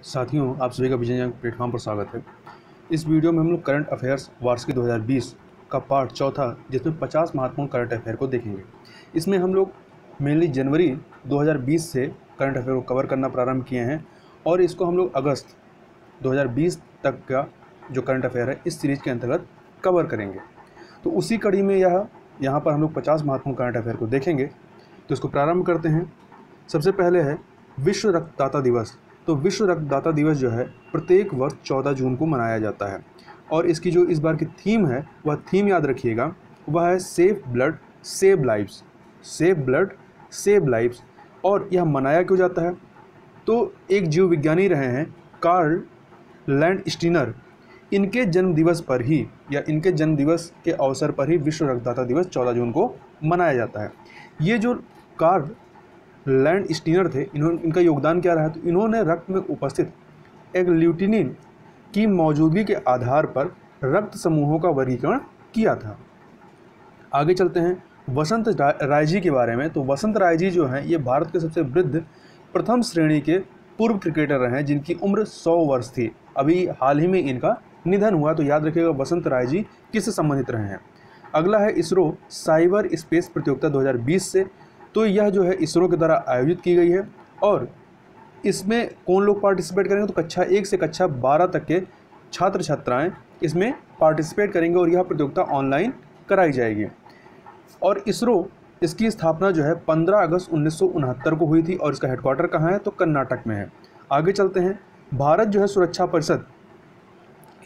साथियों, आप सभी का विजय जंग प्लेटफॉर्म पर स्वागत है। इस वीडियो में हम लोग करंट अफेयर्स वार्षिक 2020 का पार्ट चौथा, जिसमें 50 महत्वपूर्ण करंट अफेयर को देखेंगे। इसमें हम लोग मेनली जनवरी 2020 से करंट अफेयर को कवर करना प्रारंभ किए हैं और इसको हम लोग अगस्त 2020 तक का जो करंट अफेयर है इस सीरीज़ के अंतर्गत कवर करेंगे। तो उसी कड़ी में यहाँ पर हम लोग 50 महत्वपूर्ण करंट अफेयर को देखेंगे। तो इसको प्रारंभ करते हैं। सबसे पहले है विश्व रक्तदाता दिवस। तो विश्व रक्तदाता दिवस जो है प्रत्येक वर्ष 14 जून को मनाया जाता है और इसकी जो इस बार की थीम है वह थीम याद रखिएगा, वह है save blood save lives. Save blood save lives. और यह मनाया क्यों जाता है? तो एक जीव विज्ञानी रहे हैं कार्ल लैंडस्टीनर, इनके जन्म दिवस पर ही या इनके जन्म दिवस के अवसर पर ही विश्व रक्तदाता दिवस 14 जून को मनाया जाता है। ये जो कार्ल लैंडस्टीनर थे, इनका योगदान क्या रहा? तो इन्होंने रक्त में उपस्थित एक ल्यूटिनिन की मौजूदगी के आधार पर रक्त समूहों का वर्गीकरण किया था। आगे चलते हैं वसंत राय जी के बारे में। तो वसंत राय जी जो हैं ये भारत के सबसे वृद्ध प्रथम श्रेणी के पूर्व क्रिकेटर रहे हैं जिनकी उम्र 100 वर्ष थी। अभी हाल ही में इनका निधन हुआ। तो याद रखिएगा वसंत राय जी किससे संबंधित रहे हैं। अगला है इसरो साइबर स्पेस प्रतियोगिता 2020 से। तो यह जो है इसरो के द्वारा आयोजित की गई है और इसमें कौन लोग पार्टिसिपेट करेंगे? तो कक्षा 1 से कक्षा 12 तक के छात्र छात्राएं इसमें पार्टिसिपेट करेंगे और यह प्रतियोगिता ऑनलाइन कराई जाएगी। और इसरो इसकी स्थापना जो है 15 अगस्त 1969 को हुई थी और इसका हेडक्वार्टर कहाँ है? तो कर्नाटक में है। आगे चलते हैं। भारत जो है सुरक्षा परिषद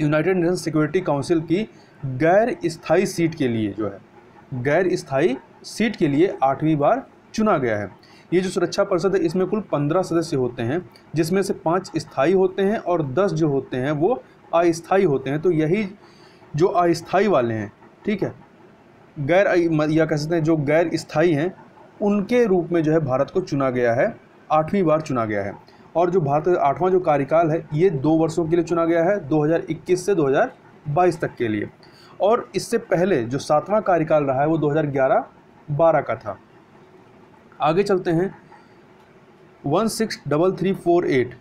यूनाइटेड नेशन सिक्योरिटी काउंसिल की गैर स्थायी सीट के लिए जो है गैर स्थायी सीट के लिए 8वीं बार चुना गया है। ये जो सुरक्षा परिषद है इसमें कुल 15 सदस्य होते हैं जिसमें से 5 स्थायी होते हैं और 10 जो होते हैं वो अस्थायी होते हैं। तो यही जो अस्थायी वाले हैं, ठीक है, गैर या कह सकते हैं जो गैर स्थायी हैं, उनके रूप में जो है भारत को चुना गया है, 8वीं बार चुना गया है। और जो भारत का 8वां जो कार्यकाल है ये 2 वर्षों के लिए चुना गया है, 2021 से 2022 तक के लिए। और इससे पहले जो 7वां कार्यकाल रहा है वो 2011-12 का था। आगे चलते हैं 163348।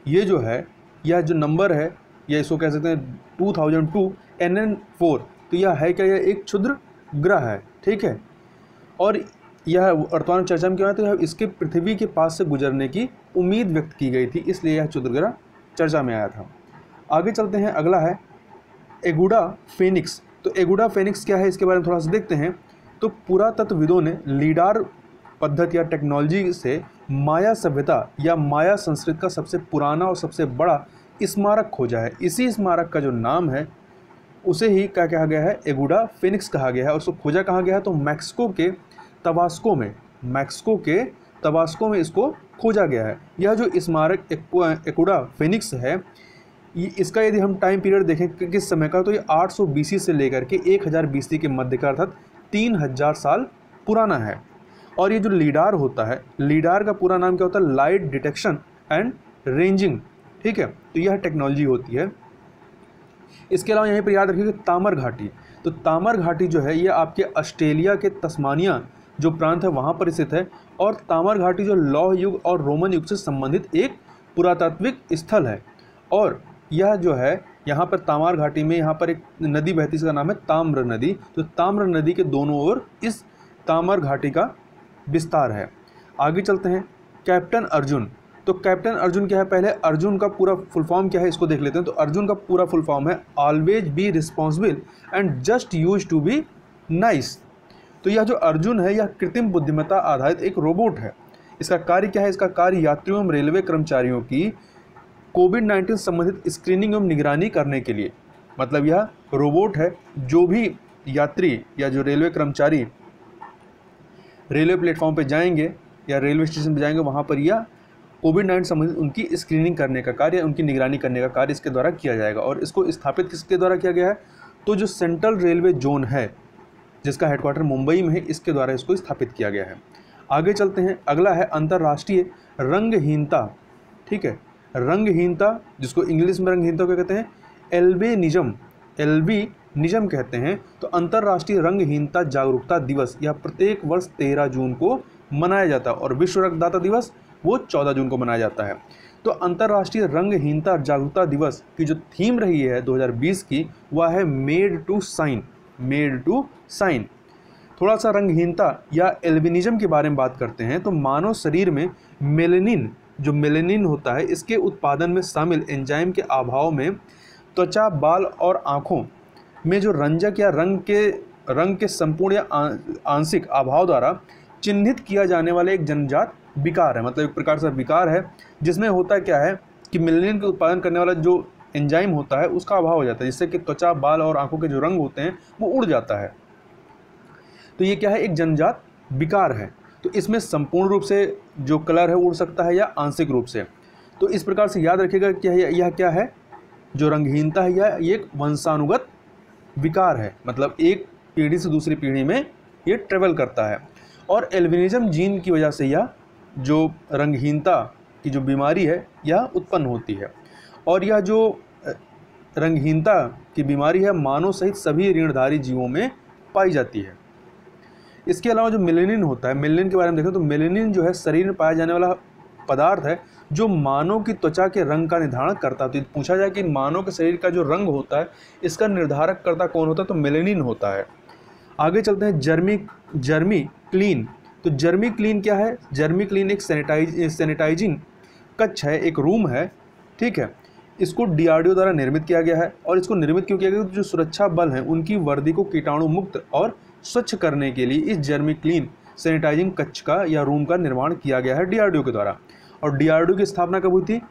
ये जो है यह जो नंबर है या इसको कह सकते हैं 2002 NN4। तो यह है क्या? यह एक क्षुद्र ग्रह है, ठीक है। और यह वर्तमान चर्चा में क्यों आया? तो यह इसके पृथ्वी के पास से गुजरने की उम्मीद व्यक्त की गई थी, इसलिए यह क्षुद्र ग्रह चर्चा में आया था। आगे चलते हैं। अगला है एगुडा फेनिक्स। तो एगुडा फेनिक्स क्या है इसके बारे में थोड़ा सा देखते हैं। तो पुरातत्वविदों ने लीडार पद्धति या टेक्नोलॉजी से माया सभ्यता या माया संस्कृति का सबसे पुराना और सबसे बड़ा स्मारक खोजा है। इसी स्मारक का जो नाम है उसे ही क्या कहा गया है? एगुडा फेनिक्स कहा गया है। और उसको खोजा कहाँ गया है? तो मैक्सिको के तबास्को में इसको खोजा गया है। यह जो स्मारक एगुडा फेनिक्स है इसका यदि हम टाइम पीरियड देखें कि किस समय का, तो ये 800 BC से लेकर के 1000 BC के मध्य का अर्थात 3000 साल पुराना है। और ये जो लीडार होता है, लीडार का पूरा नाम क्या होता है? लाइट डिटेक्शन एंड रेंजिंग, ठीक है। तो यह टेक्नोलॉजी होती है। इसके अलावा यहीं पर याद रखिए तामर घाटी। तो तामर घाटी जो है ये आपके ऑस्ट्रेलिया के तस्मानिया जो प्रांत है वहाँ पर स्थित है। और तामर घाटी जो लौह युग और रोमन युग से संबंधित एक पुरातात्विक स्थल है। और यह जो है यहाँ पर तामर घाटी में यहाँ पर एक नदी बहती है, इसका नाम है ताम्र नदी। तो ताम्र नदी के दोनों ओर इस तामर घाटी का विस्तार है। आगे चलते हैं। कैप्टन अर्जुन। तो कैप्टन अर्जुन क्या है? पहले अर्जुन का पूरा फुल फॉर्म क्या है इसको देख लेते हैं। तो अर्जुन का पूरा फुल फॉर्म है always be responsible and just use to be nice. तो यह जो अर्जुन है यह कृत्रिम बुद्धिमत्ता आधारित एक रोबोट है। इसका कार्य क्या है? इसका कार्य यात्रियों एवं रेलवे कर्मचारियों की कोविड-19 संबंधित स्क्रीनिंग एवं निगरानी करने के लिए, मतलब यह रोबोट है जो भी यात्री या जो रेलवे कर्मचारी रेलवे प्लेटफॉर्म पे जाएंगे या रेलवे स्टेशन पे जाएंगे वहाँ पर यह कोविड-19 संबंधित उनकी स्क्रीनिंग करने का कार्य, उनकी निगरानी करने का कार्य इसके द्वारा किया जाएगा। और इसको स्थापित किसके द्वारा किया गया है? तो जो सेंट्रल रेलवे जोन है जिसका हेडक्वार्टर मुंबई में है, इसके द्वारा इसको स्थापित किया गया है। आगे चलते हैं। अगला है अंतर्राष्ट्रीय रंगहीनता, ठीक है। रंगहीनता जिसको इंग्लिश में रंगहीनता क्या कहते हैं? एल्बिनिज्म कहते हैं। तो अंतर्राष्ट्रीय रंगहीनता जागरूकता दिवस यह प्रत्येक वर्ष 13 जून को मनाया जाता है और विश्व रक्तदाता दिवस वो 14 जून को मनाया जाता है। तो अंतर्राष्ट्रीय रंगहीनता जागरूकता दिवस की जो थीम रही है 2020 की, वह है made to sign. Made to sign. थोड़ा सा रंगहीनता या एल्बिनिज्म के बारे में बात करते हैं। तो मानव शरीर में मेलेनिन, जो मेलेनिन होता है, इसके उत्पादन में शामिल एंजाइम के अभाव में त्वचा, बाल और आँखों में जो रंजक या रंग के संपूर्ण या आंशिक अभाव द्वारा चिन्हित किया जाने वाला एक जन्मजात विकार है। मतलब एक प्रकार से विकार है जिसमें होता क्या है कि मेलेनिन के उत्पादन करने वाला जो एंजाइम होता है उसका अभाव हो जाता है, जिससे कि त्वचा, बाल और आंखों के जो रंग होते हैं वो उड़ जाता है। तो ये क्या है, एक जन्मजात विकार है। तो इसमें संपूर्ण रूप से जो कलर है उड़ सकता है या आंशिक रूप से। तो इस प्रकार से याद रखिएगा कि यह क्या है, जो रंगहीनता है यह एक वंशानुगत विकार है। मतलब एक पीढ़ी से दूसरी पीढ़ी में ये ट्रेवल करता है। और एल्बिनिज्म जीन की वजह से यह जो रंगहीनता की जो बीमारी है यह उत्पन्न होती है। और यह जो रंगहीनता की बीमारी है मानव सहित सभी ऋणधारी जीवों में पाई जाती है। इसके अलावा जो मेलेनिन होता है, मेलेनिन के बारे में देखें तो मेलेनिन जो है शरीर में पाया जाने वाला पदार्थ है जो मानव की त्वचा के रंग का निर्धारण करता है। तो पूछा जाए कि मानव के शरीर का जो रंग होता है इसका निर्धारक करता कौन होता है, तो मेलेनिन होता है। आगे चलते हैं जर्मी क्लीन। तो जर्मी क्लीन क्या है, जर्मी क्लीन एक सैनिटाइजिंग कक्ष है, एक रूम है, ठीक है। इसको DRDO द्वारा निर्मित किया गया है। और इसको निर्मित क्यों किया गया, जो सुरक्षा बल हैं उनकी वर्दी को कीटाणु मुक्त और स्वच्छ करने के लिए इस जर्मी क्लीन सैनिटाइजिंग कक्ष का या रूम का निर्माण किया गया है DRDO के द्वारा। और DRDO की स्थापना कब हुई थी,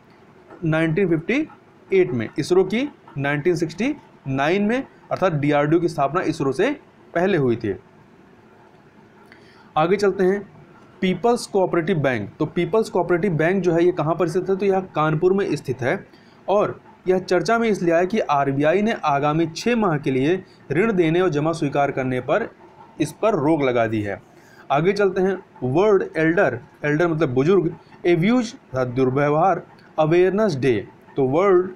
1958 में। इसरो की 1969 में, अर्थात DRDO की स्थापना इसरो से पहले हुई थी। आगे चलते हैं, पीपल्स कोऑपरेटिव बैंक। तो पीपल्स कोऑपरेटिव बैंक जो है ये कहाँ पर स्थित है, तो यह कानपुर में स्थित है। और यह चर्चा में इसलिए आया कि RBI ने आगामी 6 माह के लिए ऋण देने और जमा स्वीकार करने पर इस पर रोक लगा दी है। आगे चलते हैं, वर्ल्ड एल्डर मतलब बुजुर्ग एब्यूज दुर्व्यवहार अवेयरनेस डे। तो world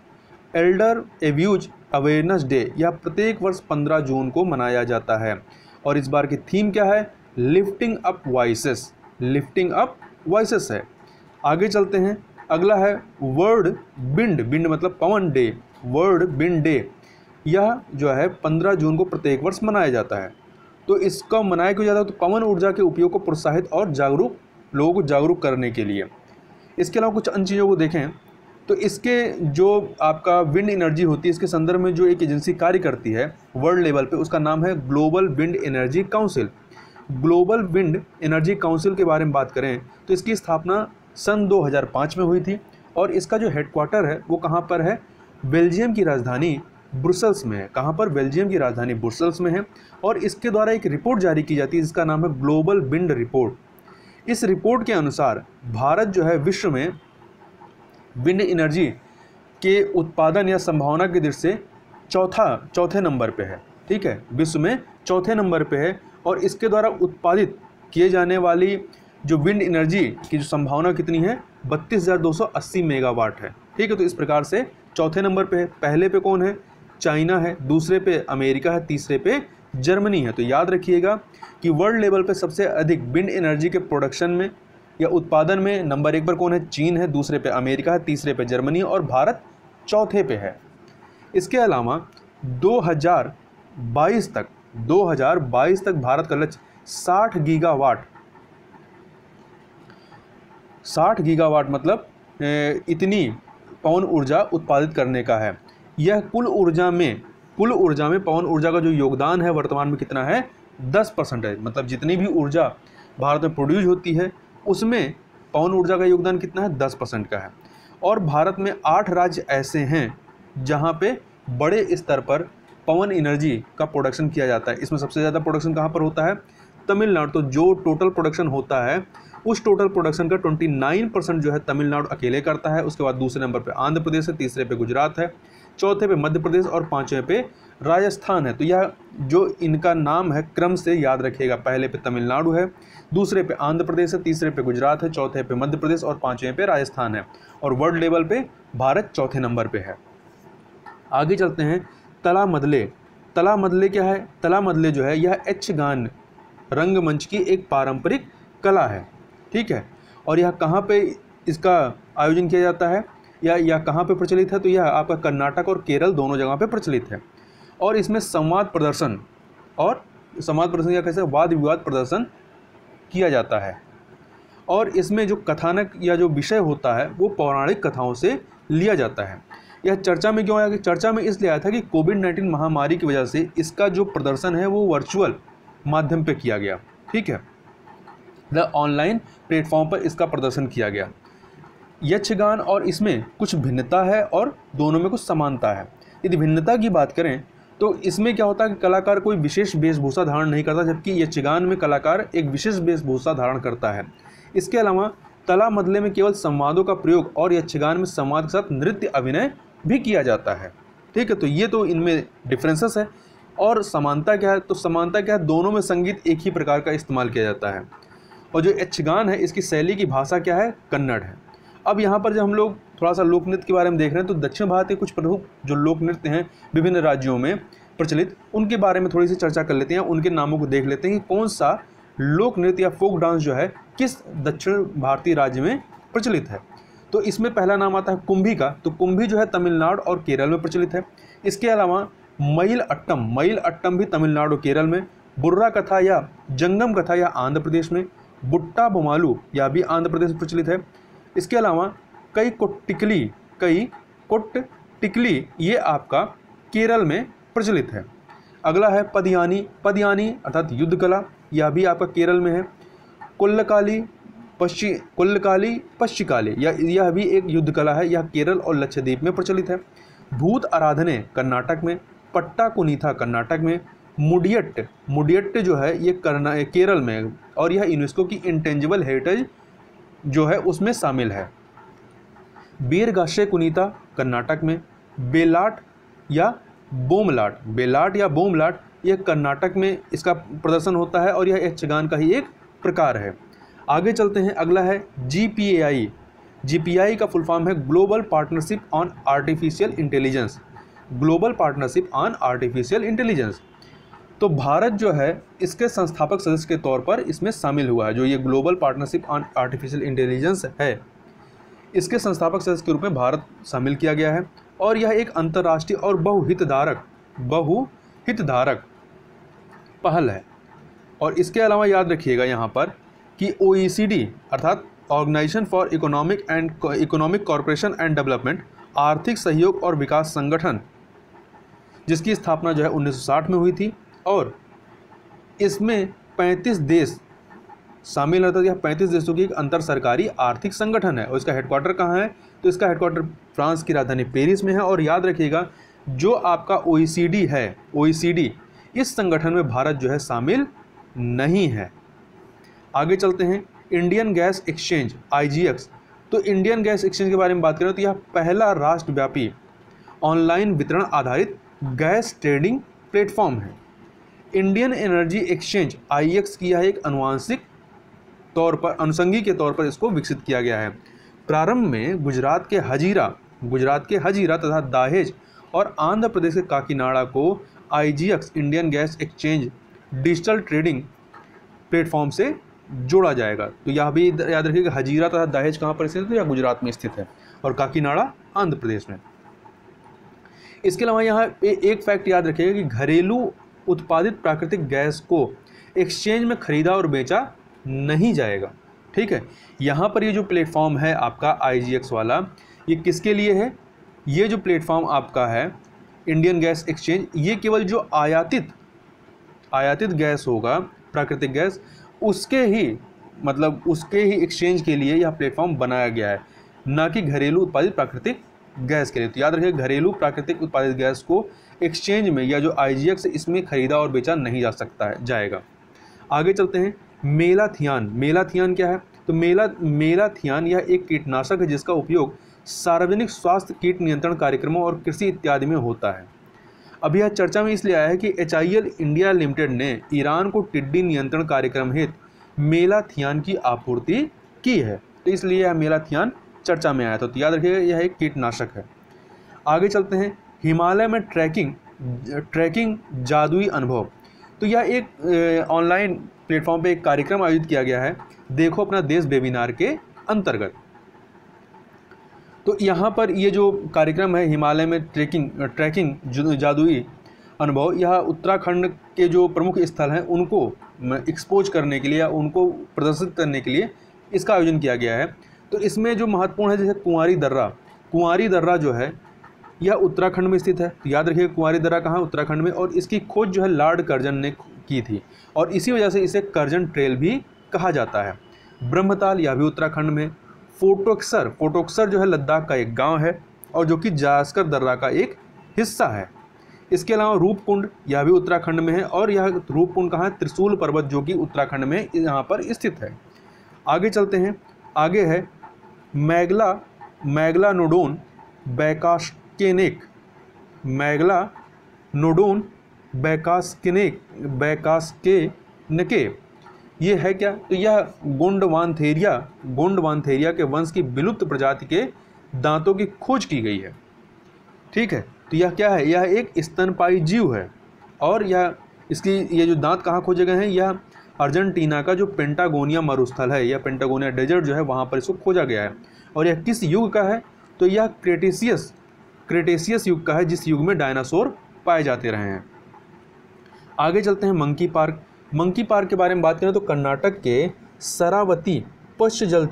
Elder abuse awareness day यह प्रत्येक वर्ष 15 जून को मनाया जाता है। और इस बार की थीम क्या है, lifting up voices. Lifting up voices है। आगे चलते हैं, अगला है वर्ल्ड विंड मतलब पवन डे। वर्ल्ड विंड डे यह जो है 15 जून को प्रत्येक वर्ष मनाया जाता है। तो इसका मनाया क्यों जाता है, तो पवन ऊर्जा के उपयोग को प्रोत्साहित और लोगों को जागरूक करने के लिए। इसके अलावा कुछ अन्य चीज़ों को देखें तो इसके जो आपका विंड एनर्जी होती है इसके संदर्भ में जो एक एजेंसी कार्य करती है वर्ल्ड लेवल पे, उसका नाम है global wind energy council. Global wind energy council के बारे में बात करें तो इसकी स्थापना सन 2005 में हुई थी। और इसका जो हेडक्वार्टर है वो कहाँ पर है, बेल्जियम की राजधानी ब्रुसेल्स में है। कहाँ पर, बेल्जियम की राजधानी ब्रुसेल्स में है। और इसके द्वारा एक रिपोर्ट जारी की जाती है जिसका नाम है ग्लोबल विंड रिपोर्ट। इस रिपोर्ट के अनुसार भारत जो है विश्व में विंड एनर्जी के उत्पादन या संभावना की दृष्टि से चौथे नंबर पे है, ठीक है, विश्व में चौथे नंबर पे है। और इसके द्वारा उत्पादित किए जाने वाली जो विंड एनर्जी की जो संभावना कितनी है, 32,280 मेगावाट है, ठीक है। तो इस प्रकार से चौथे नंबर पे है। पहले पे कौन है, चाइना है, दूसरे पे अमेरिका है, तीसरे पे जर्मनी है। तो याद रखिएगा कि वर्ल्ड लेवल पे सबसे अधिक विंड एनर्जी के प्रोडक्शन में या उत्पादन में नंबर 1 पर कौन है, चीन है, दूसरे पे अमेरिका है, तीसरे पे जर्मनी है और भारत चौथे पे है। इसके अलावा 2022 तक भारत का लक्ष्य 60 गीगावाट मतलब इतनी पवन ऊर्जा उत्पादित करने का है। यह कुल ऊर्जा में पवन ऊर्जा का जो योगदान है वर्तमान में कितना है, 10% है। मतलब जितनी भी ऊर्जा भारत में प्रोड्यूस होती है उसमें पवन ऊर्जा का योगदान कितना है, 10% का है। और भारत में 8 राज्य ऐसे हैं जहां पे बड़े स्तर पर पवन एनर्जी का प्रोडक्शन किया जाता है। इसमें सबसे ज़्यादा प्रोडक्शन कहाँ पर होता है, तमिलनाडु। तो जो टोटल प्रोडक्शन होता है उस टोटल प्रोडक्शन का 29% जो है तमिलनाडु अकेले करता है। उसके बाद दूसरे नंबर पे आंध्र प्रदेश है, तीसरे पे गुजरात है, चौथे पे मध्य प्रदेश और पाँचवें पे राजस्थान है। तो यह जो इनका नाम है क्रम से याद रखिएगा, पहले पे तमिलनाडु है, दूसरे पे आंध्र प्रदेश है, तीसरे पे गुजरात है, चौथे पे मध्य प्रदेश और पाँचवें पे राजस्थान है। और वर्ल्ड लेवल पे भारत चौथे नंबर पे है। आगे चलते हैं, तला मदले क्या है, तला मदले जो है यह यक्षगान रंगमंच की एक पारंपरिक कला है, ठीक है। और यह कहाँ पे इसका आयोजन किया जाता है या कहाँ पे प्रचलित है, तो यह आपका कर्नाटक और केरल दोनों जगह पे प्रचलित है। और इसमें संवाद प्रदर्शन या कैसे वाद विवाद प्रदर्शन किया जाता है। और इसमें जो कथानक या जो विषय होता है वो पौराणिक कथाओं से लिया जाता है। यह चर्चा में क्यों आया? कि चर्चा में इसलिए आया था कि कोविड-19 महामारी की वजह से इसका जो प्रदर्शन है वो वर्चुअल माध्यम पे किया गया। ठीक है, ऑनलाइन प्लेटफॉर्म पर इसका प्रदर्शन किया गया। यक्षगान और इसमें कुछ भिन्नता है और दोनों में कुछ समानता है। यदि भिन्नता की बात करें तो इसमें क्या होता है कि कलाकार कोई विशेष वेशभूषा धारण नहीं करता, जबकि यक्षगान में कलाकार एक विशेष वेशभूषा धारण करता है। इसके अलावा तला मदले में केवल संवादों का प्रयोग और यक्षगान में संवाद के साथ नृत्य अभिनय भी किया जाता है। ठीक है, तो ये तो इनमें डिफरेंसेस है। और समानता क्या है? तो समानता क्या है, दोनों में संगीत एक ही प्रकार का इस्तेमाल किया जाता है। और जो यक्षगान है इसकी शैली की भाषा क्या है? कन्नड़ है। अब यहाँ पर जब हम लोग थोड़ा सा लोक नृत्य के बारे में देख रहे हैं तो दक्षिण भारत के कुछ प्रमुख जो लोक नृत्य हैं विभिन्न राज्यों में प्रचलित, उनके बारे में थोड़ी सी चर्चा कर लेते हैं, उनके नामों को देख लेते हैं कि कौन सा लोक नृत्य या फोक डांस जो है किस दक्षिण भारतीय राज्य में प्रचलित है। तो इसमें पहला नाम आता है कुंभी का। तो कुंभी जो है तमिलनाडु और केरल में प्रचलित है। इसके अलावा मईल अट्टम भी तमिलनाडु और केरल में, बुर्रा कथा या जंगम कथा या आंध्र प्रदेश में, बुट्टा बोमालू या भी आंध्र प्रदेश में प्रचलित है। इसके अलावा कई कोट टिकली ये आपका केरल में प्रचलित है। अगला है पदयानी अर्थात युद्ध कला, यह भी आपका केरल में है। कोल्लकाली पश्चिकाली यह भी एक युद्ध कला है, यह केरल और लक्षद्वीप में प्रचलित है। भूत आराधने कर्नाटक में, पट्टा कुनीथा कर्नाटक में, मुडियट्ट जो है ये केरल में और यह यूनेस्को की इंटेंजिबल हेरिटेज जो है उसमें शामिल है। बीरगाशे कुनीता कर्नाटक में, बेलाट या बोमलाट यह कर्नाटक में इसका प्रदर्शन होता है और यह यक्षगान का ही एक प्रकार है। आगे चलते हैं, अगला है GPI का फुल फॉर्म है global partnership on artificial intelligence. तो भारत जो है इसके संस्थापक सदस्य के तौर पर इसमें शामिल हुआ है। जो ये global partnership on artificial intelligence है इसके संस्थापक सदस्य के रूप में भारत शामिल किया गया है और यह एक अंतर्राष्ट्रीय और बहुहितधारक पहल है। और इसके अलावा याद रखिएगा यहाँ पर कि OECD अर्थात organisation for economic corporation and development, आर्थिक सहयोग और विकास संगठन, जिसकी स्थापना जो है 1960 में हुई थी और इसमें 35 देश शामिल होता है। यह 35 देशों की एक अंतर सरकारी आर्थिक संगठन है और इसका हेडक्वार्टर कहाँ है? तो इसका हेडक्वार्टर फ्रांस की राजधानी पेरिस में है। और याद रखिएगा जो आपका OECD है, OECD इस संगठन में भारत जो है शामिल नहीं है। आगे चलते हैं, इंडियन गैस एक्सचेंज IGX। तो इंडियन गैस एक्सचेंज के बारे में बात करें तो यह पहला राष्ट्रव्यापी ऑनलाइन वितरण आधारित गैस ट्रेडिंग प्लेटफॉर्म है। इंडियन एनर्जी एक्सचेंज IEX की यह एक अनुषंगी के तौर पर इसको विकसित किया गया है। प्रारंभ में गुजरात के हजीरा तथा दाहेज और आंध्र प्रदेश के काकीनाडा को IGX Indian gas exchange digital trading platform से जोड़ा जाएगा। तो यह भी याद रखिएगा हजीरा तथा दाहेज कहाँ पर स्थित है? या गुजरात में स्थित है और काकीनाडा आंध्र प्रदेश में। इसके अलावा यहाँ एक फैक्ट याद रखिएगा कि घरेलू उत्पादित प्राकृतिक गैस को एक्सचेंज में खरीदा और बेचा नहीं जाएगा। ठीक है, यहाँ पर ये जो प्लेटफॉर्म है आपका IGX वाला, ये किसके लिए है? ये जो प्लेटफॉर्म आपका है इंडियन गैस एक्सचेंज, ये केवल जो आयातित गैस होगा प्राकृतिक गैस उसके ही एक्सचेंज के लिए यह प्लेटफॉर्म बनाया गया है, ना कि घरेलू उत्पादित प्राकृतिक गैस के लिए। तो याद रखिए घरेलू प्राकृतिक उत्पादित गैस को एक्सचेंज में या जो IGX इसमें खरीदा और बेचा नहीं जा सकता जाएगा। आगे चलते हैं, मेलाथियान क्या है? तो मेलाथियान यह एक कीटनाशक है जिसका उपयोग सार्वजनिक स्वास्थ्य, कीट नियंत्रण कार्यक्रमों और कृषि इत्यादि में होता है। अभी यह चर्चा में इसलिए आया है कि HIL इंडिया लिमिटेड ने ईरान को टिड्डी नियंत्रण कार्यक्रम हेतु मेलाथियान की आपूर्ति की है, तो इसलिए यह मेलाथियान चर्चा में आया था। तो याद रखिएगा यह एक कीटनाशक है। आगे चलते हैं, हिमालय में ट्रैकिंग जादुई अनुभव। तो यह एक ऑनलाइन प्लेटफॉर्म पे एक कार्यक्रम आयोजित किया गया है, देखो अपना देश वेबिनार के अंतर्गत। तो यहाँ पर ये जो कार्यक्रम है हिमालय में ट्रैकिंग जादुई अनुभव, यह उत्तराखंड के जो प्रमुख स्थल हैं उनको एक्सपोज करने के लिए या उनको प्रदर्शित करने के लिए इसका आयोजन किया गया है। तो इसमें जो महत्वपूर्ण है, जैसे कुंवारी दर्रा जो है यह उत्तराखंड में स्थित है। तो याद रखिए कुंवारी दर्रा कहाँ, उत्तराखंड में, और इसकी खोज जो है लॉर्ड कर्जन ने की थी और इसी वजह से इसे कर्जन ट्रेल भी कहा जाता है। ब्रह्मताल, यह भी उत्तराखंड में। फोटोक्सर जो है लद्दाख का एक गांव है और जो कि जास्कर दर्रा का एक हिस्सा है। इसके अलावा रूपकुंड, यह भी उत्तराखंड में है और यह रूपकुंड कहाँ है, त्रिशूल पर्वत जो कि उत्तराखंड में यहाँ पर स्थित है। आगे चलते हैं, आगे है मैगलानोडोन बैकास्केनके, ये है क्या, तो यह गोंडवानथेरिया के वंश की विलुप्त प्रजाति के दांतों की खोज की गई है। ठीक है, तो यह क्या है, यह एक स्तनपायी जीव है और ये जो दांत कहाँ खोजे गए हैं, यह अर्जेंटीना का जो पेंटागोनिया मरुस्थल है या पेंटागोनिया डेजर्ट जो है वहाँ पर इसको खोजा गया है। और यह किस युग का है, तो यह क्रेटेशियस युग का है, जिस युग में डायनासोर पाए जाते रहे हैं। आगे चलते हैं मंकी पार्क के बारे में बात करें तो कर्नाटक के शरावती पश्च जल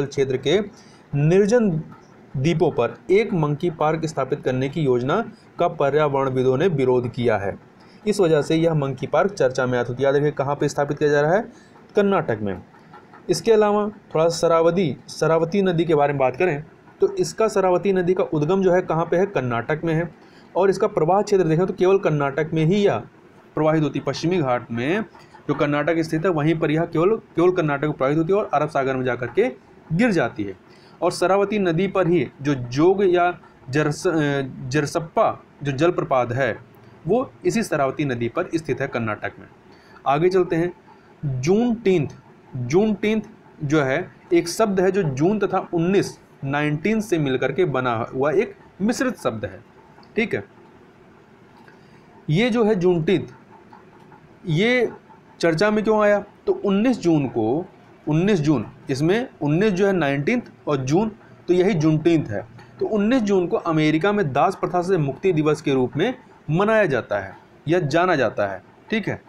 क्षेत्र के निर्जन द्वीपों पर एक मंकी पार्क स्थापित करने की योजना का पर्यावरणविदों ने विरोध किया है। इस वजह से यह मंकी पार्क चर्चा में आता है। याद रखिए कहाँ पे स्थापित किया जा रहा है, कर्नाटक में। इसके अलावा थोड़ा शरावती नदी के बारे में बात करें तो इसका शरावती नदी का उद्गम जो है कहाँ पे है, कर्नाटक में है और इसका प्रवाह क्षेत्र देखें तो केवल कर्नाटक में ही यह प्रवाहित होती है। पश्चिमी घाट में जो कर्नाटक स्थित है वहीं पर यह केवल कर्नाटक में प्रवाहित होती है और अरब सागर में जाकर के गिर जाती है। और शरावती नदी पर ही जो जोग या जरसप्पा जो जलप्रपात है वो इसी शरावती नदी पर स्थित है कर्नाटक में। आगे चलते हैं, जूनटीन्थ जो है एक शब्द है जो जून तथा 19 से मिलकर के बना हुआ एक मिश्रित शब्द है। ठीक है, ये जो है जूनटीन्थ, ये चर्चा में क्यों आया, तो 19 जून इसमें 19 जो है 19 और जून, तो यही जूनटीन्थ है। तो 19 जून को अमेरिका में दास प्रथा से मुक्ति दिवस के रूप में मनाया जाता है या जाना जाता है। ठीक है,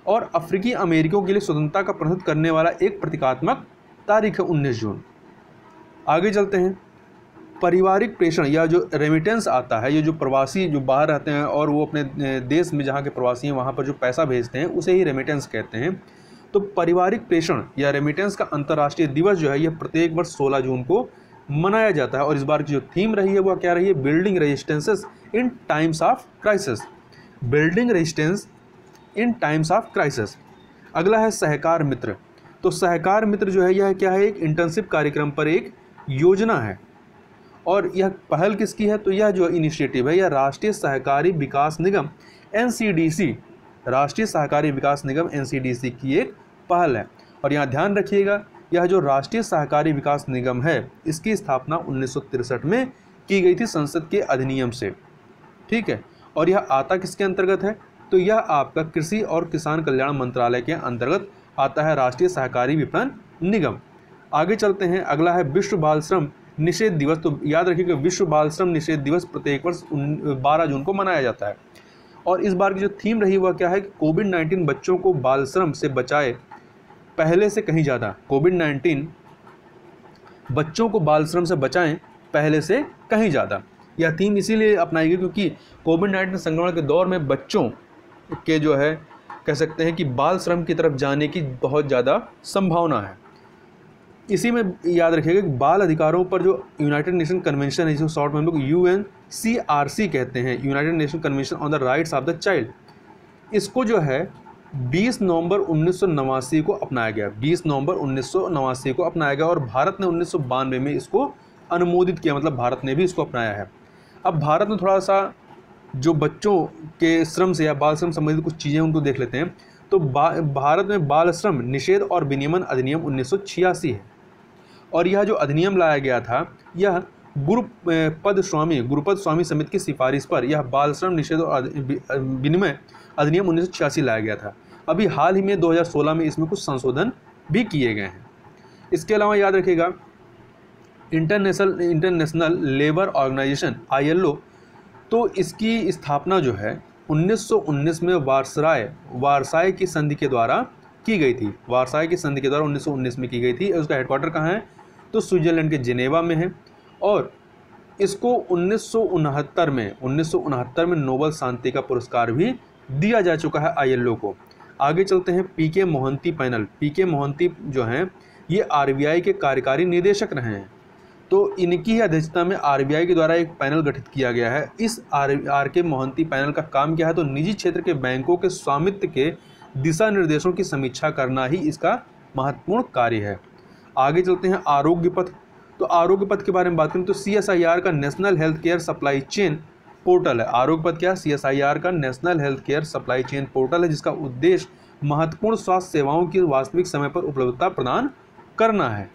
और अफ्रीकी अमेरिकियों के लिए स्वतंत्रता का प्रदर्शन करने वाला एक प्रतीकात्मक तारीख है 19 जून। आगे चलते हैं, पारिवारिक प्रेषण या जो रेमिटेंस आता है, ये जो प्रवासी जो बाहर रहते हैं और वो अपने देश में जहाँ के प्रवासी हैं वहाँ पर जो पैसा भेजते हैं उसे ही रेमिटेंस कहते हैं। तो पारिवारिक प्रेषण या रेमिटेंस का अंतर्राष्ट्रीय दिवस जो है यह प्रत्येक वर्ष 16 जून को मनाया जाता है और इस बार की जो थीम रही है वह क्या रही है, building resistances in times of crisis. Building resistance in times of crisis. अगला है सहकार मित्र। तो सहकार मित्र जो है यह क्या है, एक इंटर्नशिप कार्यक्रम पर एक योजना है और यह पहल किसकी है, तो यह जो इनिशिएटिव है यह राष्ट्रीय सहकारी विकास निगम NCDC, राष्ट्रीय सहकारी विकास निगम NCDC की एक पहल है। और यहाँ ध्यान रखिएगा यह जो राष्ट्रीय सहकारी विकास निगम है इसकी स्थापना 1963 में की गई थी संसद के अधिनियम से। ठीक है, और यह आता किसके अंतर्गत है, तो यह आपका कृषि और किसान कल्याण मंत्रालय के अंतर्गत आता है, राष्ट्रीय सहकारी विपणन निगम। आगे चलते हैं, अगला है विश्व बाल श्रम निषेध दिवस। तो याद रखिएगा विश्व बाल श्रम निषेध दिवस प्रत्येक वर्ष 12 जून को मनाया जाता है और इस बार की जो थीम रही वह क्या है कि कोविड-19 बच्चों को बाल श्रम से बचाए पहले से कहीं ज़्यादा। कोविड-19 बच्चों को बाल श्रम से बचाएं पहले से कहीं ज़्यादा। यह थीम इसीलिए अपनाई गई क्योंकि कोविड-19 संक्रमण के दौर में बच्चों के जो है कह सकते हैं कि बाल श्रम की तरफ जाने की बहुत ज़्यादा संभावना है। इसी में याद रखिएगा कि बाल अधिकारों पर जो यूनाइटेड नेशन कन्वेंशन है जिसको शॉर्ट में हम लोग UNCRC कहते हैं, United nation convention on the rights of the child, इसको जो है 20 नवंबर 1989 को अपनाया गया। 20 नवंबर 1989 को अपनाया गया और भारत ने 1992 में इसको अनुमोदित किया, मतलब भारत ने भी इसको अपनाया है। अब भारत में थोड़ा सा जो बच्चों के श्रम से या बाल श्रम संबंधित कुछ चीज़ें उनको देख लेते हैं। तो भारत में बाल श्रम निषेध और विनियमन अधिनियम 1986 है और यह जो अधिनियम लाया गया था यह गुरुपद स्वामी समिति की सिफारिश पर यह बाल श्रम निषेध और विनिमय अधिनियम 1986 लाया गया था। अभी हाल ही में 2016 में इसमें कुछ संशोधन भी किए गए हैं। इसके अलावा याद रखिएगा इंटरनेशनल लेबर ऑर्गेनाइजेशन ILO, तो इसकी स्थापना जो है 1919 में वार्साई की संधि के द्वारा की गई थी। वार्साई की संधि के द्वारा 1919 में की गई थी। उसका हेडक्वार्टर कहाँ है? तो स्विट्जरलैंड के जिनेवा में है। और इसको 1969 में नोबेल शांति का पुरस्कार भी दिया जा चुका है ILO को। आगे चलते हैं। PK Mohanty panel. PK Mohanty जो हैं ये RBI के कार्यकारी निदेशक रहे हैं। तो इनकी ही अध्यक्षता में RBI के द्वारा एक पैनल गठित किया गया है। इस RK मोहंती पैनल का काम क्या है? तो निजी क्षेत्र के बैंकों के स्वामित्व के दिशा निर्देशों की समीक्षा करना ही इसका महत्वपूर्ण कार्य है। आगे चलते हैं। आरोग्य पथ। तो आरोग्य पथ के बारे में बात करें तो CSIR का national health care supply chain portal है। आरोग्य पथ क्या है? CSIR का national health care supply chain portal है, जिसका उद्देश्य महत्वपूर्ण स्वास्थ्य सेवाओं की वास्तविक समय पर उपलब्धता प्रदान करना है।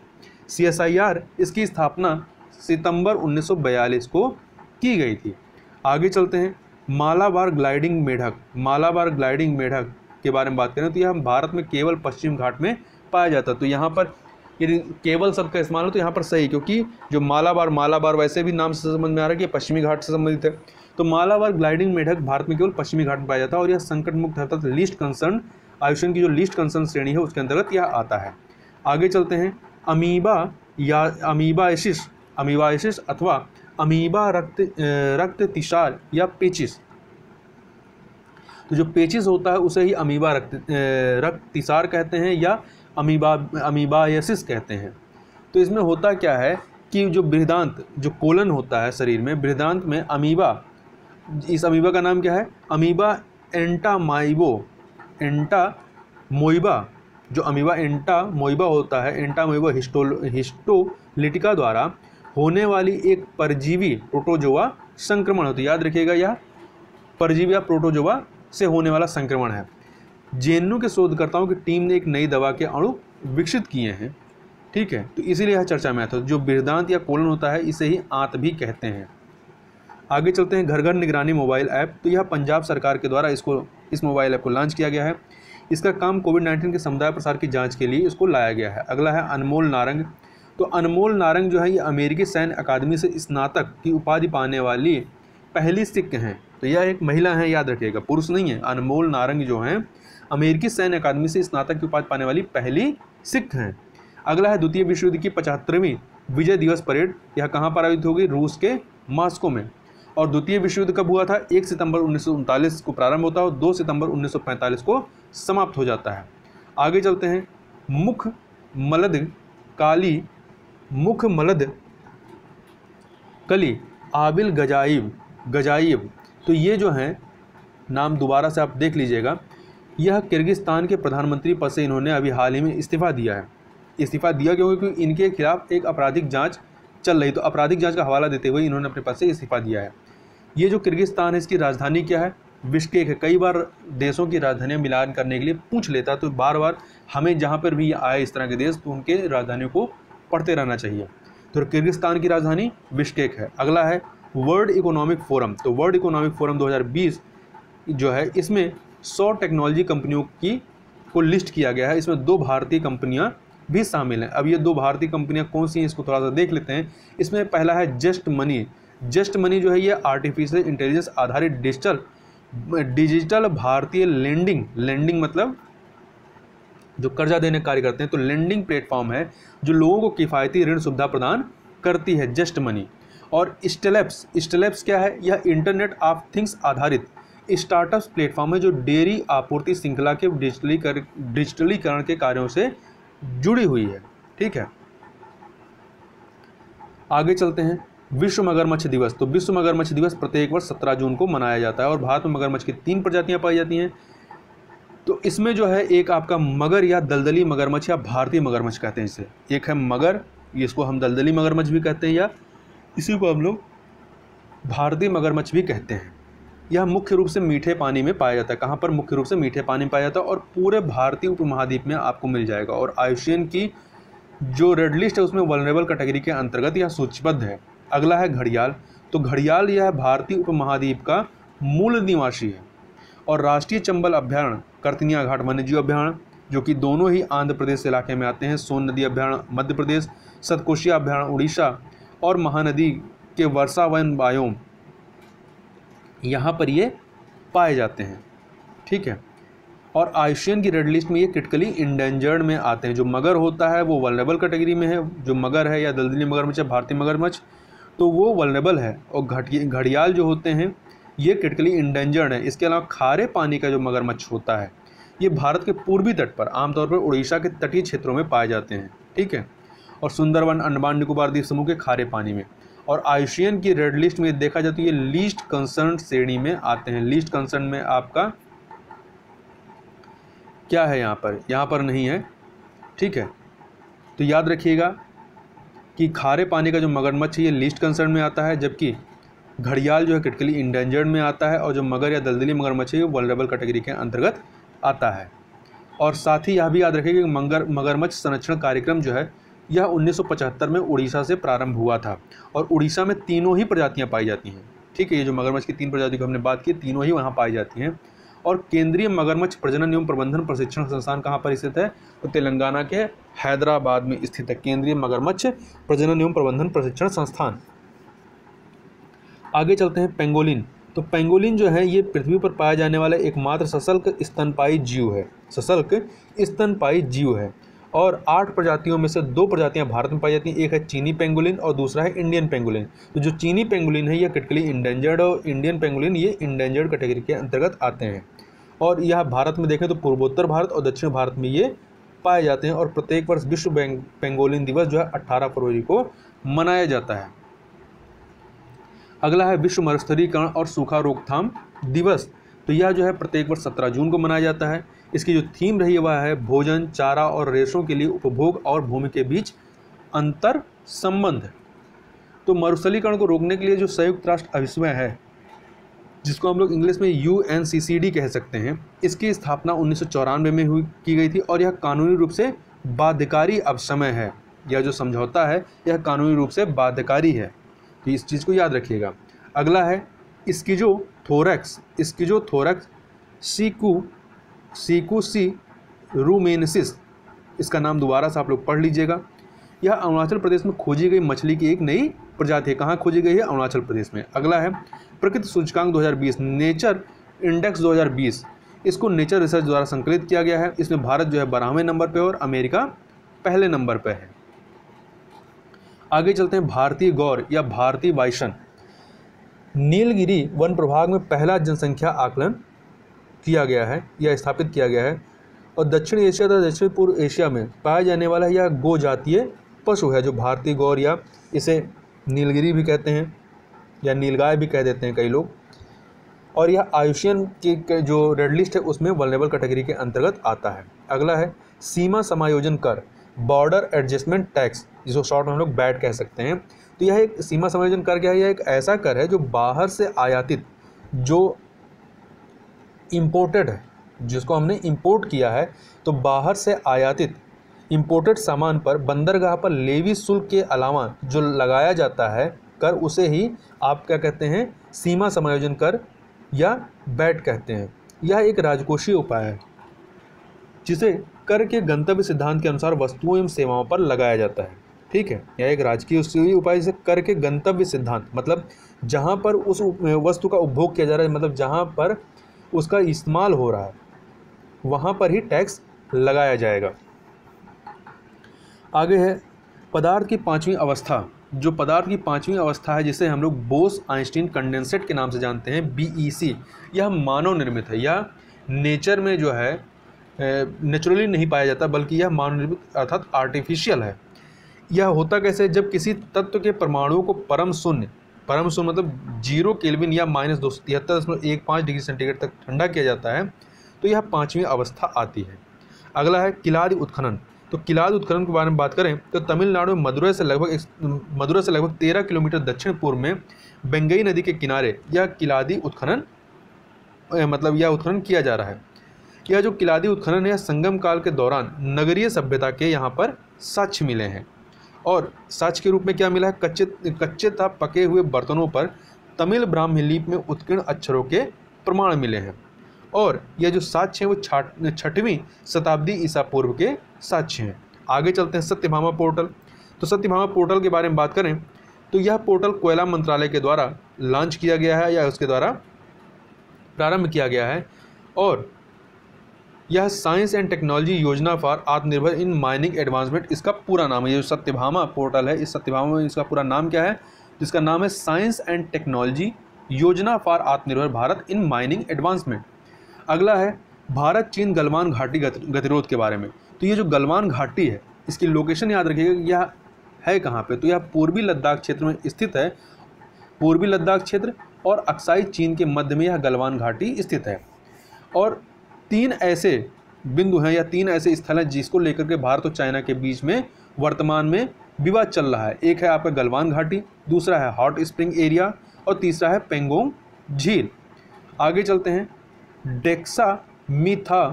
CSIR इसकी स्थापना सितंबर 1942 को की गई थी। आगे चलते हैं। मालाबार ग्लाइडिंग मेढक। मालाबार ग्लाइडिंग मेढक के बारे में बात करें तो यह भारत में केवल पश्चिम घाट में पाया जाता है। तो यहाँ पर यदि केवल शब्द का इस्तेमाल हो तो यहाँ पर सही, क्योंकि जो मालाबार वैसे भी नाम से समझ में आ रहा है कि पश्चिमी घाट से संबंधित है। तो मालाबार ग्लाइडिंग मेढक भारत में केवल पश्चिमी घाट में पाया जाता है और यह संकट मुक्त अर्थात लीस्ट कंसर्न आयुष्मान की जो लीस्ट कंसर्न श्रेणी है उसके अंतर्गत यह आता है। आगे चलते हैं। अमीबाइसिस अथवा अमीबा रक्ततिसार या पेचिस। तो जो पेचिस होता है उसे ही अमीबा रक्ततिसार कहते हैं या अमीबाइसिस कहते हैं। तो इसमें होता क्या है कि जो बृहदांत जो कोलन होता है शरीर में, बृहदांत में अमीबा, इस अमीबा का नाम क्या है? Amoeba Entamoeba. जो अमीबा एंटामोइबा होता है, एंटामोइबा हिस्टोलिटिका द्वारा होने वाली एक परजीवी प्रोटोजोआ संक्रमण होती है। याद रखिएगा, यह परजीवी या प्रोटोजोआ से होने वाला संक्रमण है। JNU के शोधकर्ताओं की टीम ने एक नई दवा के अणु विकसित किए हैं। ठीक है, तो इसीलिए यह चर्चा में आता है। जो बृहदांत या कोलन होता है इसे ही आंत भी कहते हैं। आगे चलते हैं। घर घर निगरानी मोबाइल ऐप। तो यह पंजाब सरकार के द्वारा इस मोबाइल ऐप को लॉन्च किया गया है। इसका काम कोविड-19 के समुदाय प्रसार की जांच के लिए इसको लाया गया है। अगला है अनमोल नारंग। तो अनमोल नारंग जो है ये अमेरिकी सैन्य अकादमी से स्नातक की उपाधि पाने वाली पहली सिख हैं। तो यह एक महिला है, याद रखिएगा, पुरुष नहीं है। अनमोल नारंग जो हैं अमेरिकी सैन्य अकादमी से स्नातक की उपाधि पाने वाली पहली सिख हैं। अगला है द्वितीय विश्व युद्ध की 75वीं विजय दिवस परेड। यह कहाँ पर आयोजित होगी? रूस के मॉस्को में। और द्वितीय विश्व युद्ध कब हुआ था? 1 सितंबर 1939 को प्रारंभ होता है और 2 सितंबर 1945 को समाप्त हो जाता है। आगे चलते हैं। मुख मलद कली आबिल गजाइब। तो ये जो हैं नाम दोबारा से आप देख लीजिएगा। यह किर्गिस्तान के प्रधानमंत्री पद से इन्होंने अभी हाल ही में इस्तीफा दिया है। इस्तीफा दिया क्योंकि इनके खिलाफ एक आपराधिक जांच चल रही, तो आपराधिक जांच का हवाला देते हुए इन्होंने अपने पद से इस्तीफा दिया है। ये जो किर्गिस्तान है इसकी राजधानी क्या है? बिश्केक है। कई बार देशों की राजधानियां मिलान करने के लिए पूछ लेता, तो बार बार हमें जहाँ पर भी आए इस तरह के देश तो उनके राजधानियों को पढ़ते रहना चाहिए। तो किर्गिस्तान की राजधानी बिश्केक है। अगला है वर्ल्ड इकोनॉमिक फोरम। तो वर्ल्ड इकोनॉमिक फोरम 2020 जो है इसमें 100 टेक्नोलॉजी कंपनियों को लिस्ट किया गया है। इसमें 2 भारतीय कंपनियां भी शामिल हैं। अब ये 2 भारतीय कंपनियां कौन सी हैं इसको थोड़ा सा देख लेते हैं। इसमें पहला है जस्ट मनी। जस्ट मनी जो है ये आर्टिफिशियल इंटेलिजेंस आधारित डिजिटल भारतीय लेंडिंग मतलब जो कर्जा देने का कार्य करते हैं, तो लेंडिंग प्लेटफॉर्म है जो लोगों को किफ़ायती ऋण सुविधा प्रदान करती है, जस्ट मनी। और स्टेलेप्स क्या है? यह इंटरनेट ऑफ थिंग्स आधारित स्टार्टअप्स प्लेटफॉर्म है जो डेयरी आपूर्ति श्रृंखला के डिजिटलीकरण के कार्यों से जुड़ी हुई है। ठीक है, आगे चलते हैं। विश्व मगरमच्छ दिवस। तो विश्व मगरमच्छ दिवस प्रत्येक वर्ष 17 जून को मनाया जाता है और भारत में मगरमच्छ की 3 प्रजातियां पाई जाती हैं। तो इसमें जो है एक आपका मगर या दलदली मगरमच्छ या भारतीय मगरमच्छ कहते हैं इसे। एक है मगर, इसको हम दलदली मगरमच्छ भी कहते हैं या इसी को हम लोग भारतीय मगरमच्छ भी कहते हैं। यह मुख्य रूप से मीठे पानी में पाया जाता है। कहाँ पर? मुख्य रूप से मीठे पानी में पाया जाता है और पूरे भारतीय उपमहाद्वीप में आपको मिल जाएगा। और आयुष्मान की जो रेड लिस्ट है उसमें वल्नरेबल कैटेगरी के अंतर्गत यह सूचीबद्ध है। अगला है घड़ियाल। तो घड़ियाल यह भारतीय उपमहाद्वीप का मूल निवासी है और राष्ट्रीय चंबल अभ्यारण्य, करतनिया घाट वन्यजीव अभ्यारण्य, जो कि दोनों ही आंध्र प्रदेश इलाके में आते हैं। सोन नदी अभ्यारण्य मध्य प्रदेश, सतकोशिया अभ्यारण्य उड़ीसा और महानदी के वर्षावन बायोम यहाँ पर ये पाए जाते हैं। ठीक है, और आईयूसीएन की रेड लिस्ट में ये क्रिटिकली इंडेंजर्ड में आते हैं। जो मगर होता है वो वल्नरेबल कैटेगरी में है, जो मगर है या दलदली मगरमच्छ है, भारतीय मगरमच्छ, तो वो वल्नरेबल है। और घड़ियाल जो होते हैं ये क्रिटिकली इंडेंजर्ड है। इसके अलावा खारे पानी का जो मगरमच्छ होता है ये भारत के पूर्वी तट पर आमतौर पर उड़ीसा के तटीय क्षेत्रों में पाए जाते हैं। ठीक है, और सुंदरवन अंडमान निकोबार द्वीप समूह के खारे पानी में। और आईयूसीएन की रेड लिस्ट में देखा जाए तो ये लीस्ट कंसर्न श्रेणी में आते हैं। लीस्ट कंसर्न में आपका क्या है, यहाँ पर नहीं है। ठीक है, तो याद रखिएगा कि खारे पानी का जो मगरमच्छ है ये लीस्ट कंसर्न में आता है, जबकि घड़ियाल जो है क्रिटिकली इंडेंजर्ड में आता है, और जो मगर या दलदली मगरमच्छ है ये वल्नरेबल कैटेगरी के अंतर्गत आता है। और साथ ही यह भी याद रखिएगा कि मगरमच्छ संरक्षण कार्यक्रम जो है यह 1975 में उड़ीसा से प्रारंभ हुआ था, और उड़ीसा में तीनों ही प्रजातियां पाई जाती हैं। ठीक है, ये जो मगरमच्छ की 3 प्रजातियों की हमने बात की, तीनों ही वहाँ पाई जाती हैं। और केंद्रीय मगरमच्छ प्रजनन एवं प्रबंधन प्रशिक्षण संस्थान कहाँ पर स्थित है, तो तेलंगाना के हैदराबाद में स्थित है केंद्रीय मगरमच्छ प्रजनन एवं प्रबंधन प्रशिक्षण संस्थान। आगे चलते हैं पेंगोलिन। तो पेंगोलिन जो है ये पृथ्वी पर पाया जाने वाला एकमात्र सशल्क स्तनपायी जीव है। सशल्क स्तनपायी जीव है, और 8 प्रजातियों में से 2 प्रजातियां भारत में पाई जाती हैं। एक है चीनी पेंगोलिन और दूसरा है इंडियन पेंगोलिन। तो जो चीनी पेंगोलिन है यह क्रिटिकली इंडेंजर्ड, और इंडियन पेंगोलिन ये इंडेंजर्ड कैटेगरी के अंतर्गत आते हैं। और यह भारत में देखें तो पूर्वोत्तर भारत और दक्षिण भारत में ये पाए जाते हैं। और प्रत्येक वर्ष विश्व पेंगोलिन दिवस जो है 18 फरवरी को मनाया जाता है। अगला है विश्व मरुस्थलीकरण और सूखा रोकथाम दिवस। तो यह जो है प्रत्येक वर्ष 17 जून को मनाया जाता है। इसकी जो थीम रही है वह है भोजन, चारा और रेशों के लिए उपभोग और भूमि के बीच अंतर संबंध। तो मरुस्थलीकरण को रोकने के लिए जो संयुक्त राष्ट्र अभिसमय है, जिसको हम लोग इंग्लिश में UNCCD कह सकते हैं, इसकी स्थापना 1994 में की गई थी, और यह कानूनी रूप से बाध्यकारी अभिसमय है। यह जो समझौता है यह कानूनी रूप से बाध्यकारी है, तो इस चीज़ को याद रखिएगा। अगला है स्किज़ोथोरैक्स सीकुसी रूमेनेसिस। इसका नाम दोबारा से आप लोग पढ़ लीजिएगा। यह अरुणाचल प्रदेश में खोजी गई मछली की एक नई प्रजाति है। कहाँ खोजी गई है? अरुणाचल प्रदेश में। अगला है प्रकृति सूचकांक 2020, नेचर इंडेक्स 2020। इसको नेचर रिसर्च द्वारा संकलित किया गया है। इसमें भारत जो है 12वें नंबर पर और अमेरिका पहले नंबर पर है। आगे चलते हैं भारतीय गौर या भारतीय बाइसन। नीलगिरी वन प्रभाग में पहला जनसंख्या आकलन किया गया है या स्थापित किया गया है, और दक्षिण एशिया तथा दक्षिण पूर्व एशिया में पाया जाने वाला यह गो जातीय पशु है, जो भारतीय गौर या इसे नीलगिरी भी कहते हैं या नीलगाय भी कह देते हैं कई लोग। और यह आईयूसीएन की जो रेड लिस्ट है उसमें वल्नरेबल कैटेगरी के अंतर्गत आता है। अगला है सीमा समायोजन कर, बॉर्डर एडजस्टमेंट टैक्स, जिसको शॉर्ट में हम लोग बैट कह सकते हैं। तो यह एक सीमा समायोजन कर क्या है? यह एक ऐसा कर है जो बाहर से आयातित, जो इम्पोर्टेड है, जिसको हमने इंपोर्ट किया है, तो बाहर से आयातित इंपोर्टेड सामान पर बंदरगाह पर लेवी शुल्क के अलावा जो लगाया जाता है कर, उसे ही आप क्या कहते हैं? सीमा समायोजन कर या बैट कहते हैं। यह एक राजकोषीय उपाय है जिसे कर के गंतव्य सिद्धांत के अनुसार वस्तुओं एवं सेवाओं पर लगाया जाता है। ठीक है, यह एक राजकीय उपाय जिसे कर के गंतव्य सिद्धांत, मतलब जहाँ पर उस वस्तु का उपभोग किया जा रहा है, मतलब जहाँ पर उसका इस्तेमाल हो रहा है वहाँ पर ही टैक्स लगाया जाएगा। आगे है पदार्थ की 5वीं अवस्था। जो पदार्थ की 5वीं अवस्था है जिसे हम लोग बोस आइंस्टीन कंडेंसेट के नाम से जानते हैं, BEC, यह मानव निर्मित है। यह नेचर में जो है नेचुरली नहीं पाया जाता, बल्कि यह मानव निर्मित अर्थात आर्टिफिशियल है। यह होता कैसे? जब किसी तत्व के परमाणुओं को परम शून्य मतलब 0 केल्विन या -273.15 डिग्री सेंटीग्रेड तक ठंडा किया जाता है, तो यह 5वीं अवस्था आती है। अगला है किलादि उत्खनन। तो किलादि उत्खनन के बारे में बात करें तो तमिलनाडु में मदुरै से लगभग 13 किलोमीटर दक्षिण पूर्व में बेंगई नदी के किनारे यह किलादि उत्खनन यह उत्खनन किया जा रहा है। यह जो किलादि उत्खनन है, संगम काल के दौरान नगरीय सभ्यता के यहाँ पर साक्ष्य मिले हैं। और साक्ष्य के रूप में क्या मिला है? कच्चे तथा पके हुए बर्तनों पर तमिल ब्राह्मी लिपि में उत्कीर्ण अक्षरों के प्रमाण मिले हैं। और यह जो साक्ष्य हैं वो 6वीं शताब्दी ईसा पूर्व के साक्ष्य हैं। आगे चलते हैं सत्यभामा पोर्टल। तो सत्यभामा पोर्टल के बारे में बात करें तो यह पोर्टल कोयला मंत्रालय के द्वारा लॉन्च किया गया है या उसके द्वारा प्रारंभ किया गया है, और यह साइंस एंड टेक्नोलॉजी योजना फॉर आत्मनिर्भर इन माइनिंग एडवांसमेंट इसका पूरा नाम है। ये जो सत्यभामा पोर्टल है, इस सत्यभामा में इसका पूरा नाम क्या है, जिसका नाम है साइंस एंड टेक्नोलॉजी योजना फॉर आत्मनिर्भर भारत इन माइनिंग एडवांसमेंट। अगला है भारत चीन गलवान घाटी गतिरोध के बारे में। तो ये जो गलवान घाटी है इसकी लोकेशन याद रखिएगा कि यह है कहाँ पे, तो यह पूर्वी लद्दाख क्षेत्र में स्थित है। पूर्वी लद्दाख क्षेत्र और अक्साई चीन के मध्य में यह गलवान घाटी स्थित है। और 3 ऐसे बिंदु हैं या 3 ऐसे स्थल हैं जिसको लेकर के भारत और चाइना के बीच में वर्तमान में विवाद चल रहा है। एक है आपका गलवान घाटी, दूसरा है हॉट स्प्रिंग एरिया और तीसरा है पेंगोंग झील। आगे चलते हैं डेक्सामीथासोन।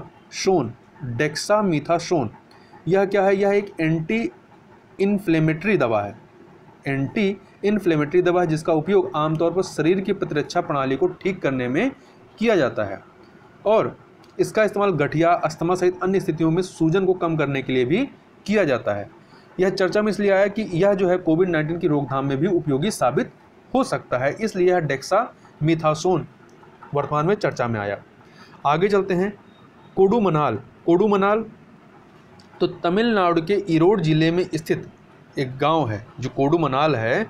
डेक्सामीथासोन यह क्या है, यह एक एंटी इन्फ्लेमेटरी दवा है। एंटी इन्फ्लेमेटरी दवा है जिसका उपयोग आमतौर पर शरीर की प्रतिरक्षा प्रणाली को ठीक करने में किया जाता है, और इसका इस्तेमाल गठिया, अस्थमा सहित अन्य स्थितियों में सूजन को कम करने के लिए भी किया जाता है। यह चर्चा में इसलिए आया कि यह जो है कोविड-19 की रोकथाम में भी उपयोगी साबित हो सकता है, इसलिए यह डेक्सामीथासोन वर्तमान में चर्चा में आया। आगे चलते हैं कोडुमनाल। कोडुमनाल तो तमिलनाडु के ईरोड जिले में स्थित एक गांव है। जो कोडुमनाल है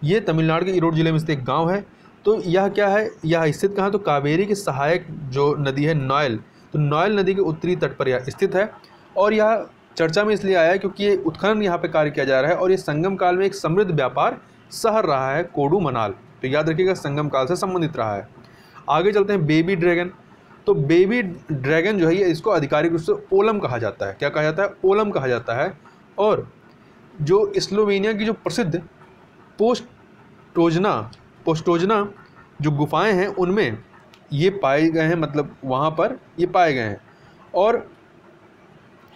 ये तमिलनाडु के ईरोड जिले में स्थित एक गांव है। तो यह क्या है, यह स्थित कहाँ, तो कावेरी की सहायक जो नदी है नॉयल, तो नॉयल नदी के उत्तरी तट पर यह स्थित है। और यह चर्चा में इसलिए आया है क्योंकि ये उत्खनन यहाँ पे कार्य किया जा रहा है और ये संगम काल में एक समृद्ध व्यापार शहर रहा है कोडुमनाल। तो याद रखिएगा संगम काल से संबंधित रहा है। आगे चलते हैं बेबी ड्रैगन। तो बेबी ड्रैगन जो है ये इसको आधिकारिक रूप से ओलम कहा जाता है। क्या कहा जाता है, ओलम कहा जाता है। और जो स्लोवेनिया की जो प्रसिद्ध पोस्टोजना जो गुफाएं हैं उनमें ये पाए गए हैं, मतलब वहाँ पर ये पाए गए हैं। और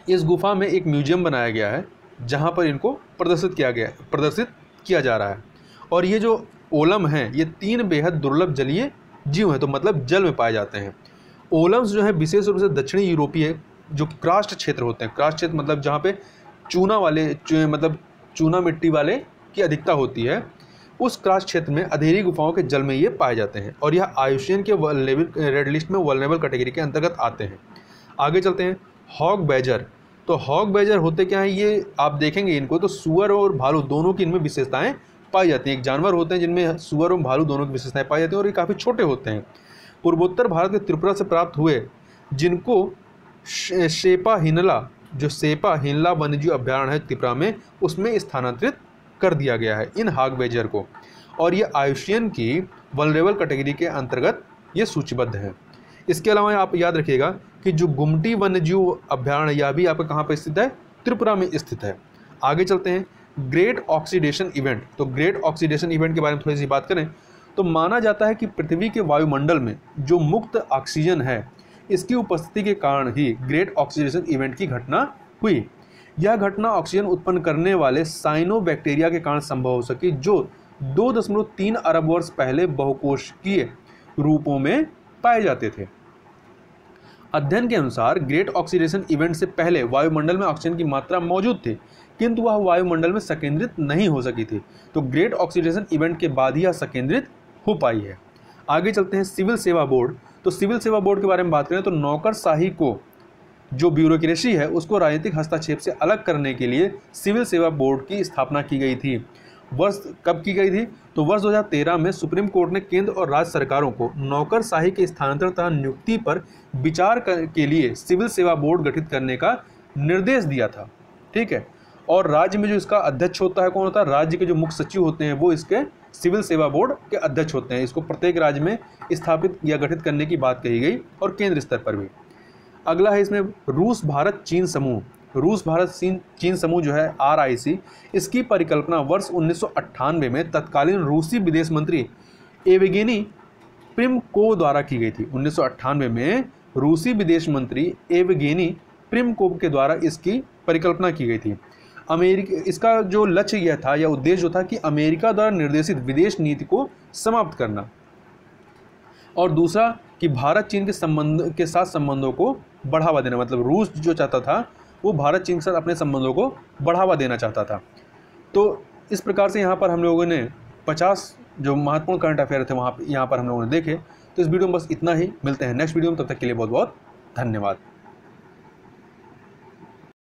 इस गुफा में एक म्यूजियम बनाया गया है जहाँ पर इनको प्रदर्शित किया जा रहा है। और ये जो ओलम हैं ये 3 बेहद दुर्लभ जलीय जीव हैं, तो मतलब जल में पाए जाते हैं। ओलम्स जो है विशेष रूप से दक्षिणी यूरोपीय जो क्रास्ट क्षेत्र होते हैं, क्रास्ट क्षेत्र मतलब जहाँ पे चूना मिट्टी वाले की अधिकता होती है, उस क्रास्ट क्षेत्र में अधेरी गुफाओं के जल में ये पाए जाते हैं। और यह आयुष्यन के रेड लिस्ट में वल्नरेबल कैटेगरी के अंतर्गत आते हैं। आगे चलते हैं हॉग बैजर। तो हॉग बैजर होते क्या हैं, ये आप देखेंगे इनको तो सुअर और भालू दोनों की इनमें विशेषताएं पाई जाती हैं। एक जानवर होते हैं जिनमें सुअर और भालू दोनों की विशेषताएं पाई जाती हैं और ये काफ़ी छोटे होते हैं। पूर्वोत्तर भारत के त्रिपुरा से प्राप्त हुए जिनको सेपा हिनला वन्यजीव अभ्यारण्य है त्रिपुरा में, उसमें स्थानांतरित कर दिया गया है इन हॉग बैजर को। और ये आयुष्यन की वल्नरेबल कैटेगरी के अंतर्गत ये सूचीबद्ध है। इसके अलावा आप याद रखिएगा कि जो गुमटी वन्यजीव अभ्यारण्य यह भी आपका कहाँ पर स्थित है, त्रिपुरा में स्थित है। आगे चलते हैं ग्रेट ऑक्सीडेशन इवेंट। तो ग्रेट ऑक्सीडेशन इवेंट के बारे में थोड़ी सी बात करें तो माना जाता है कि पृथ्वी के वायुमंडल में जो मुक्त ऑक्सीजन है इसकी उपस्थिति के कारण ही ग्रेट ऑक्सीडेशन इवेंट की घटना हुई। यह घटना ऑक्सीजन उत्पन्न करने वाले साइनोबैक्टीरिया के कारण संभव हो सकी जो 2.3 अरब वर्ष पहले बहुकोशिकीय रूपों में पाए जाते थे। अध्ययन के अनुसार ग्रेट ऑक्सीडेशन इवेंट से पहले वायुमंडल में ऑक्सीजन की मात्रा मौजूद थी किंतु वह वायुमंडल में संकेंद्रित नहीं हो सकी थी। तो ग्रेट ऑक्सीडेशन इवेंट के बाद ही यह संकेंद्रित हो पाई है। आगे चलते हैं सिविल सेवा बोर्ड। तो सिविल सेवा बोर्ड के बारे में बात करें तो नौकरशाही को जो ब्यूरोक्रेसी है उसको राजनीतिक हस्तक्षेप से अलग करने के लिए सिविल सेवा बोर्ड की स्थापना की गई थी। वर्ष कब की गई थी, तो वर्ष 2013 में सुप्रीम कोर्ट ने केंद्र और राज्य सरकारों को नौकरशाही के स्थानांतरण तथा नियुक्ति पर विचार के लिए सिविल सेवा बोर्ड गठित करने का निर्देश दिया था। ठीक है, और राज्य में जो इसका अध्यक्ष होता है कौन होता है, राज्य के जो मुख्य सचिव होते हैं वो इसके सिविल सेवा बोर्ड के अध्यक्ष होते हैं। इसको प्रत्येक राज्य में स्थापित या गठित करने की बात कही गई और केंद्र स्तर पर भी। अगला है इसमें रूस भारत चीन समूह। रूस भारत चीन समूह जो है RIC, इसकी परिकल्पना वर्ष 1998 में तत्कालीन रूसी विदेश मंत्री एवगेनी प्रिमकोव द्वारा की गई थी। 1998 में रूसी विदेश मंत्री एवगेनी प्रिमकोव के द्वारा इसकी परिकल्पना की गई थी। इसका जो लक्ष्य यह था या उद्देश्य जो था कि अमेरिका द्वारा निर्देशित विदेश नीति को समाप्त करना। और दूसरा कि भारत चीन के साथ संबंधों को बढ़ावा देना, मतलब रूस जो चाहता था वो भारत चीन के साथ अपने संबंधों को बढ़ावा देना चाहता था। तो इस प्रकार से यहाँ पर हम लोगों ने 50 जो महत्वपूर्ण करंट अफेयर थे यहाँ पर हम लोगों ने देखे। तो इस वीडियो में बस इतना ही, मिलते हैं नेक्स्ट वीडियो में, तब तक के लिए बहुत बहुत धन्यवाद।